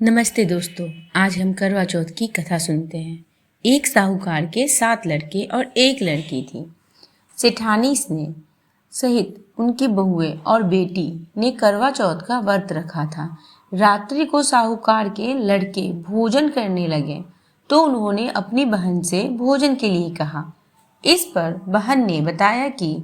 नमस्ते दोस्तों, आज हम करवा चौथ की कथा सुनते हैं। एक साहूकार के 7 लड़के और एक लड़की थी। सेठानी ने सहित उनकी बहुएं और बेटी ने करवा चौथ का व्रत रखा था। रात्रि को साहूकार के लड़के भोजन करने लगे तो उन्होंने अपनी बहन से भोजन के लिए कहा। इस पर बहन ने बताया कि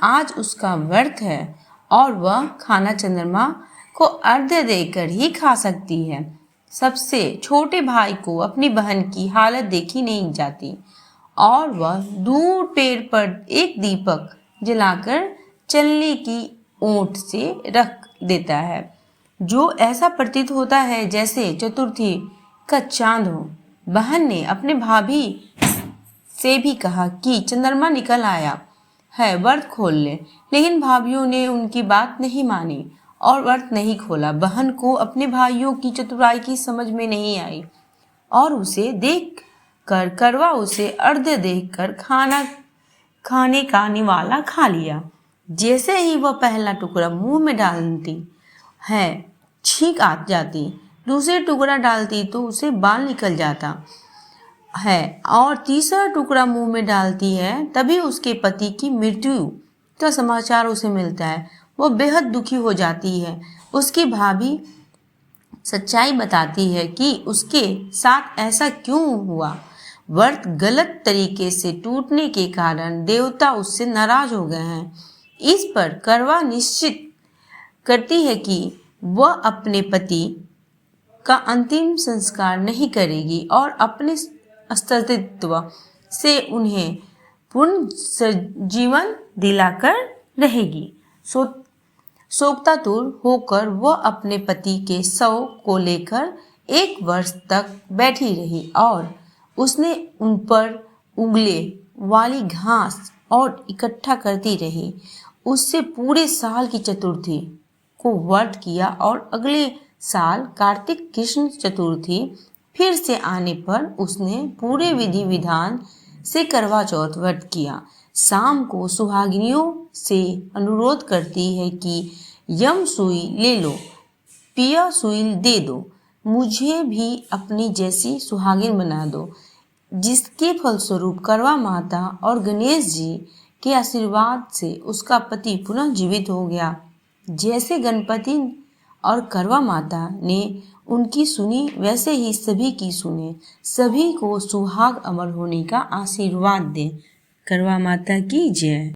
आज उसका व्रत है और वह खाना चंद्रमा को अर्घ्य देकर ही खा सकती है। सबसे छोटे भाई को अपनी बहन की हालत देखी नहीं जाती और वह दूर पेड़ पर एक दीपक जलाकर चलने की ओट से रख देता है, जो ऐसा प्रतीत होता है जैसे चतुर्थी का चांद हो। बहन ने अपने भाभी से भी कहा कि चंद्रमा निकल आया है, व्रत खोल ले, लेकिन भाभीियों ने उनकी बात नहीं मानी और व्रत नहीं खोला। बहन को अपने भाइयों की चतुराई की समझ में नहीं आई और उसे देख कर करवा उसे अर्घ्य देकर खाने का निवाला खा लिया। जैसे ही वह पहला टुकड़ा मुंह में डालती है, छींक आ जाती, दूसरे टुकड़ा डालती तो उसे बाल निकल जाता है और तीसरा टुकड़ा मुंह में डालती है तभी उसके पति की मृत्यु का समाचार उसे मिलता है। वो बेहद दुखी हो जाती है। उसकी भाभी सच्चाई बताती है कि उसके साथ ऐसा क्यों हुआ। व्रत गलत तरीके से टूटने के कारण देवता उससे नाराज हो गए हैं। इस पर करवा निश्चित करती है कि वह अपने पति का अंतिम संस्कार नहीं करेगी और अपने अस्तित्व से उन्हें पुनर्जीवन दिलाकर रहेगी। शोकातुर होकर वह अपने पति के शव को लेकर 1 वर्ष तक बैठी रही और उसने उन पर उगले वाली घास और इकट्ठा करती रही। उससे पूरे साल की चतुर्थी को व्रत किया और अगले साल कार्तिक कृष्ण चतुर्थी फिर से आने पर उसने पूरे विधि विधान से करवा चौथ व्रत किया। शाम को सुहागिनियों से अनुरोध करती है कि यम सुई ले लो, पिया सुई दे दो, मुझे भी अपनी जैसी सुहागिन बना दो, जिसके फलस्वरूप करवा माता और गणेश जी के आशीर्वाद से उसका पति पुनः जीवित हो गया। जैसे गणपति और करवा माता ने उनकी सुनी वैसे ही सभी की सुने। सभी को सुहाग अमर होने का आशीर्वाद दें। करवा माता की जय।